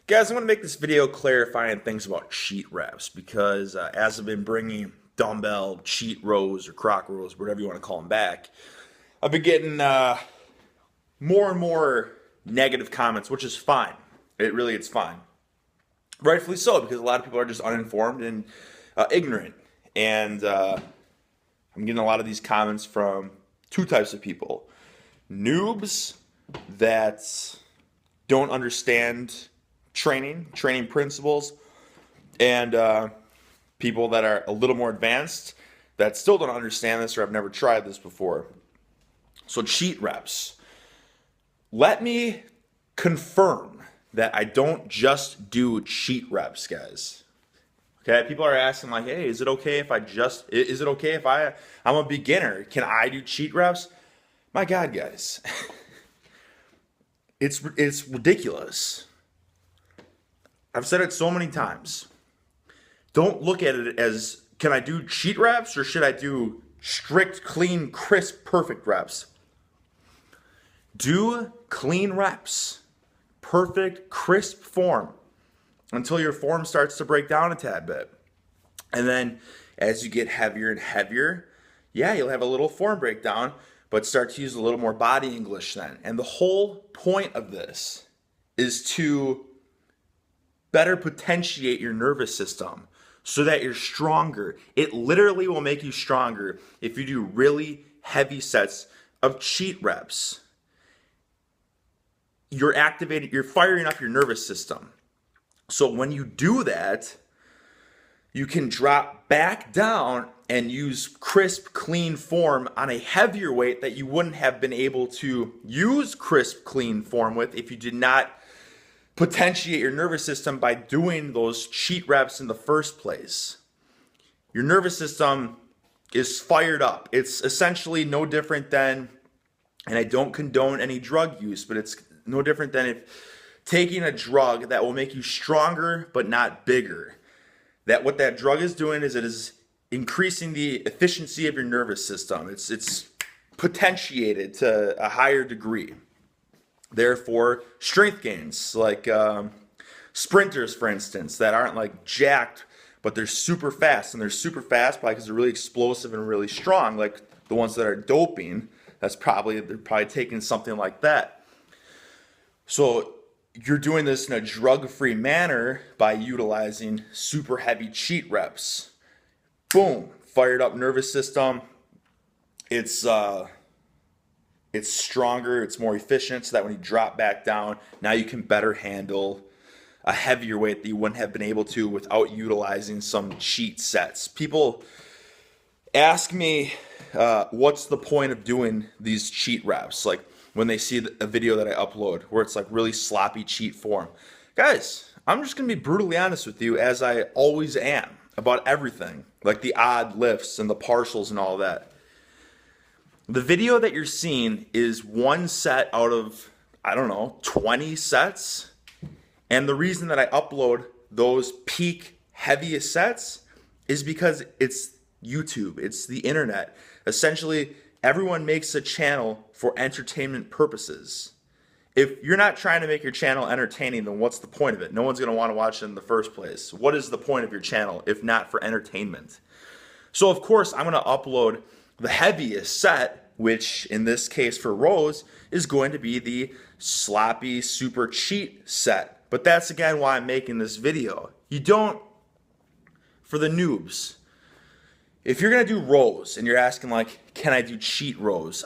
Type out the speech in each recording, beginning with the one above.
Guys, I'm going to make this video clarifying things about cheat reps because as I've been bringing dumbbell cheat rows or croc rows, whatever you want to call them back, I've been getting more and more negative comments, which is fine. It's fine. Rightfully so, because a lot of people are just uninformed and ignorant. And I'm getting a lot of these comments from two types of people. Noobs that don't understand training principles, and people that are a little more advanced that still don't understand this or have never tried this before. So cheat reps. Let me confirm that I don't just do cheat reps, guys. Okay, people are asking like, hey, is it okay if I'm a beginner? Can I do cheat reps? My God, guys. It's ridiculous. I've said it so many times. Don't look at it as, can I do cheat reps or should I do strict, clean, crisp, perfect reps? Do clean reps. Perfect, crisp form until your form starts to break down a tad bit. And then as you get heavier and heavier, yeah, you'll have a little form breakdown, but start to use a little more body English then. And the whole point of this is to better potentiate your nervous system so that you're stronger. It literally will make you stronger if you do really heavy sets of cheat reps. You're firing up your nervous system. So when you do that, you can drop back down and use crisp, clean form on a heavier weight that you wouldn't have been able to use crisp, clean form with if you did not potentiate your nervous system by doing those cheat reps in the first place. Your nervous system is fired up. It's essentially no different than, and I don't condone any drug use, but it's no different than if taking a drug that will make you stronger but not bigger. That what that drug is doing is it is increasing the efficiency of your nervous system. It's potentiated to a higher degree. Therefore, strength gains, like sprinters, for instance, that aren't like jacked, but they're super fast. And they're super fast probably because they're really explosive and really strong, like the ones that are doping. They're probably taking something like that. So you're doing this in a drug-free manner by utilizing super heavy cheat reps. Boom, fired up nervous system. It's stronger, it's more efficient, so that when you drop back down, now you can better handle a heavier weight that you wouldn't have been able to without utilizing some cheat sets. People ask me, what's the point of doing these cheat reps? Like when they see a video that I upload where it's like really sloppy cheat form. Guys, I'm just going to be brutally honest with you, as I always am, about everything. Like the odd lifts and the partials and all that. The video that you're seeing is one set out of, 20 sets. And the reason that I upload those peak heaviest sets is because it's YouTube, it's the internet. Essentially, everyone makes a channel for entertainment purposes. If you're not trying to make your channel entertaining, then what's the point of it? No one's going to want to watch it in the first place. What is the point of your channel if not for entertainment? So of course, I'm going to upload the heaviest set, which in this case for rows is going to be the sloppy super cheat set. But that's again why I'm making this video. For the noobs, if you're going to do rows and you're asking like, can I do cheat rows?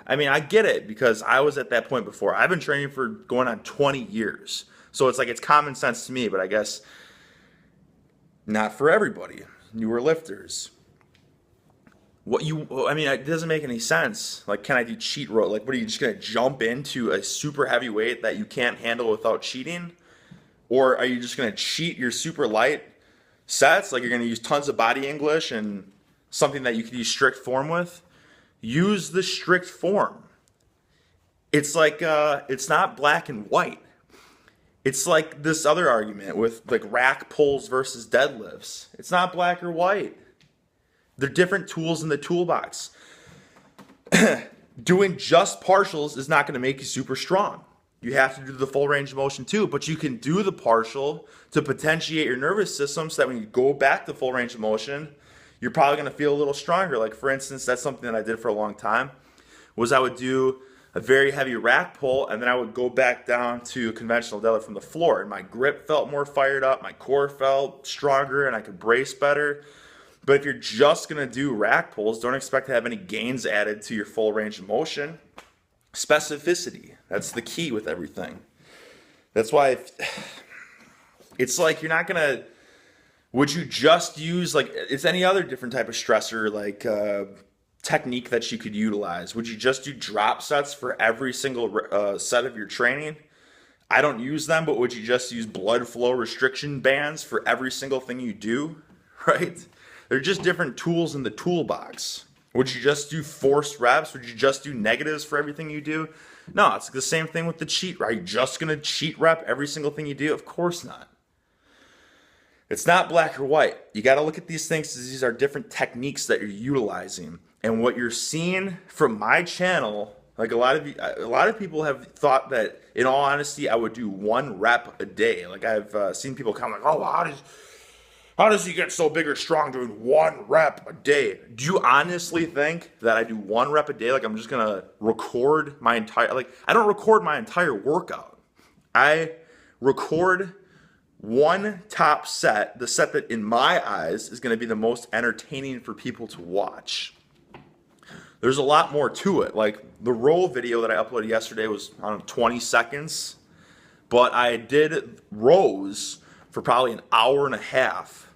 I mean, I get it because I was at that point before. I've been training for going on 20 years. So it's common sense to me, but I guess not for everybody. Newer lifters. It doesn't make any sense. Like, can I do cheat row? Like, what are you just going to jump into a super heavy weight that you can't handle without cheating? Or are you just going to cheat your super light sets? Like, you're going to use tons of body English and something that you can use strict form with? Use the strict form. It's like, it's not black and white. It's like this other argument with like rack pulls versus deadlifts. It's not black or white. They're different tools in the toolbox. Doing just partials is not going to make you super strong. you have to do the full range of motion too, but you can do the partial to potentiate your nervous system so that when you go back to full range of motion, you're probably going to feel a little stronger. Like for instance, that's something that I did for a long time, was I would do a very heavy rack pull and then I would go back down to conventional deadlift from the floor, and my grip felt more fired up, my core felt stronger, and I could brace better. But if you're just going to do rack pulls, don't expect to have any gains added to your full range of motion. Specificity, that's the key with everything. That's why it's like you're not going to, would you just use, like it's any other different type of stressor, like technique that you could utilize. Would you just do drop sets for every single set of your training? I don't use them, but would you just use blood flow restriction bands for every single thing you do? Right? They're just different tools in the toolbox. Would you just do forced reps? Would you just do negatives for everything you do? No, it's the same thing with the cheat. Are you just going to cheat rep every single thing you do? Of course not. It's not black or white. You got to look at these things as these are different techniques that you're utilizing. And what you're seeing from my channel, like a lot of people have thought that, in all honesty, I would do 1 rep a day. Like I've seen people come like, oh, how does he get so big or strong doing 1 rep a day? Do you honestly think that I do 1 rep a day? Like I'm just gonna record my entire, like I don't record my entire workout. I record 1 top set, the set that in my eyes is gonna be the most entertaining for people to watch. There's a lot more to it. Like the row video that I uploaded yesterday was, I don't know, 20 seconds. But I did rows for probably an hour and a half.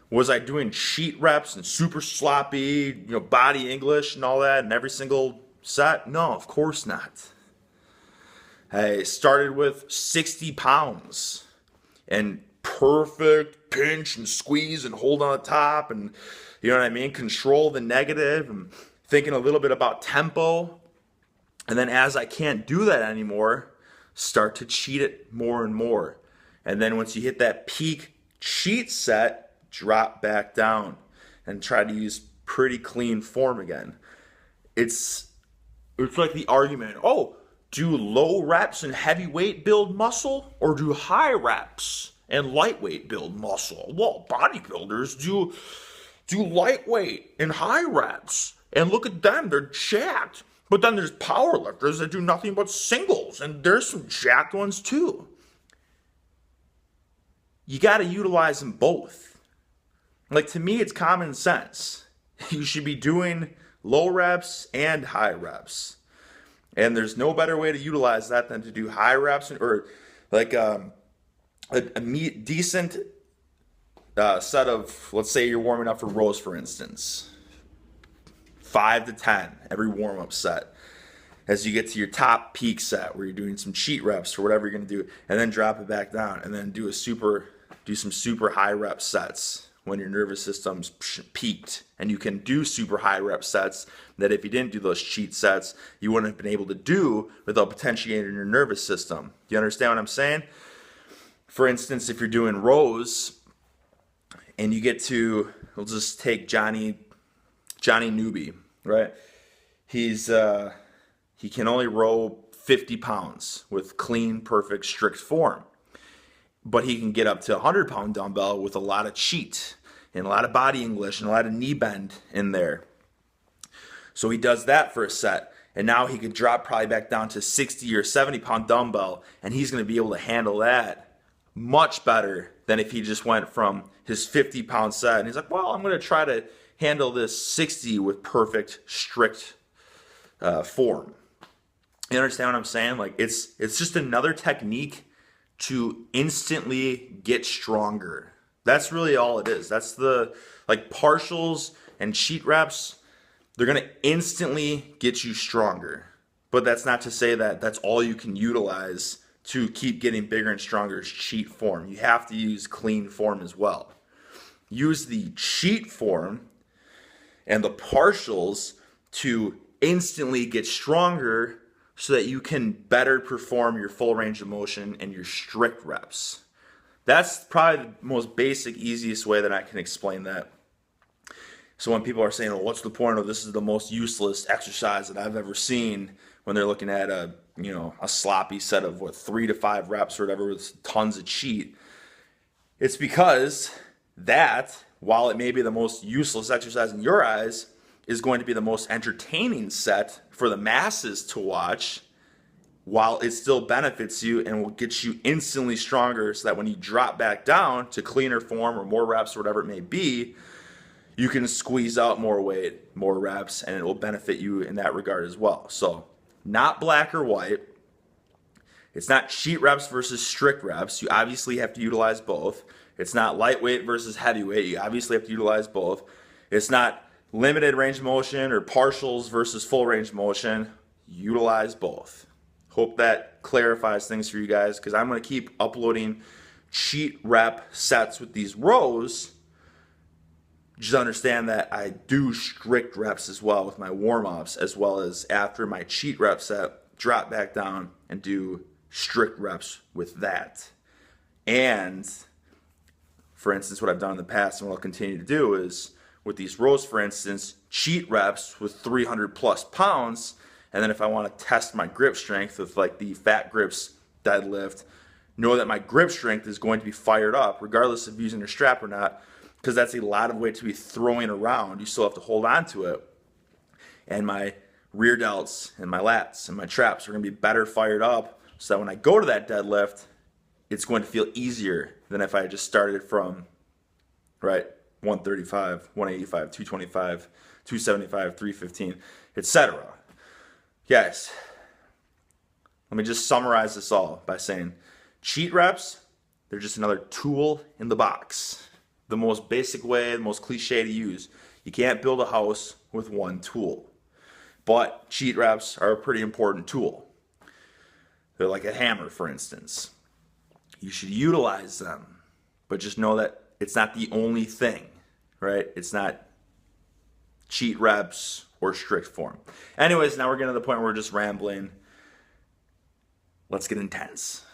Was I doing cheat reps and super sloppy, body English and all that in every single set? No, of course not. I started with 60 pounds and perfect pinch and squeeze and hold on the top and, you know what I mean, control the negative and thinking a little bit about tempo. And then as I can't do that anymore, start to cheat it more and more. And then once you hit that peak cheat set, drop back down and try to use pretty clean form again. It's like the argument, oh, do low reps and heavy weight build muscle, or do high reps and lightweight build muscle? Well, bodybuilders do lightweight and high reps. And look at them, they're jacked. But then there's powerlifters that do nothing but singles, and there's some jacked ones too. You got to utilize them both. Like to me, it's common sense. You should be doing low reps and high reps. And there's no better way to utilize that than to do high reps or like a decent set of, let's say you're warming up for rows, for instance. 5 to 10 every warm-up set as you get to your top peak set where you're doing some cheat reps or whatever you're going to do, and then drop it back down and then do some super high rep sets when your nervous system's peaked. And you can do super high rep sets that if you didn't do those cheat sets, you wouldn't have been able to do without potentiating your nervous system. Do you understand what I'm saying? For instance, if you're doing rows and you get to, we'll just take Johnny Newby, right? He can only row 50 pounds with clean, perfect, strict form. But he can get up to a 100-pound dumbbell with a lot of cheat and a lot of body English and a lot of knee bend in there. So he does that for a set. And now he could drop probably back down to 60 or 70-pound dumbbell, and he's going to be able to handle that much better than if he just went from his 50-pound set. And he's like, well, I'm going to try to handle this 60 with perfect, strict form. You understand what I'm saying? Like it's just another technique to instantly get stronger. That's really all it is. That's the, like, partials and cheat reps, they're going to instantly get you stronger. But that's not to say that that's all you can utilize to keep getting bigger and stronger is cheat form. You have to use clean form as well. Use the cheat form and the partials to instantly get stronger so that you can better perform your full range of motion and your strict reps. That's probably the most basic, easiest way that I can explain that. So when people are saying, well, what's the point of this is the most useless exercise that I've ever seen, when they're looking at a a sloppy set of 3 to 5 reps or whatever with tons of cheat. It's because that, while it may be the most useless exercise in your eyes, is going to be the most entertaining set for the masses to watch, while it still benefits you and will get you instantly stronger, so that when you drop back down to cleaner form or more reps or whatever it may be, you can squeeze out more weight, more reps, and it will benefit you in that regard as well. So not black or white. It's not cheat reps versus strict reps. You obviously have to utilize both. It's not lightweight versus heavyweight. You obviously have to utilize both. It's not limited range of motion or partials versus full range of motion. Utilize both. Hope that clarifies things for you guys, because I'm going to keep uploading cheat rep sets with these rows. Just understand that I do strict reps as well with my warm-ups, as well as after my cheat rep set, drop back down and do strict reps with that. And for instance, what I've done in the past and what I'll continue to do is with these rows, for instance, cheat reps with 300 plus pounds. And then if I want to test my grip strength with like the fat grips deadlift, know that my grip strength is going to be fired up regardless of using a strap or not, because that's a lot of weight to be throwing around. You still have to hold on to it. And my rear delts and my lats and my traps are going to be better fired up, so that when I go to that deadlift, it's going to feel easier than if I just started from, 135, 185, 225, 275, 315, etc. Guys, let me just summarize this all by saying cheat reps, they're just another tool in the box. The most basic way, the most cliche to use. You can't build a house with one tool. But cheat reps are a pretty important tool. They're like a hammer, for instance. You should utilize them, but just know that it's not the only thing, right? It's not cheat reps or strict form. Anyways, now we're getting to the point where we're just rambling. Let's get intense.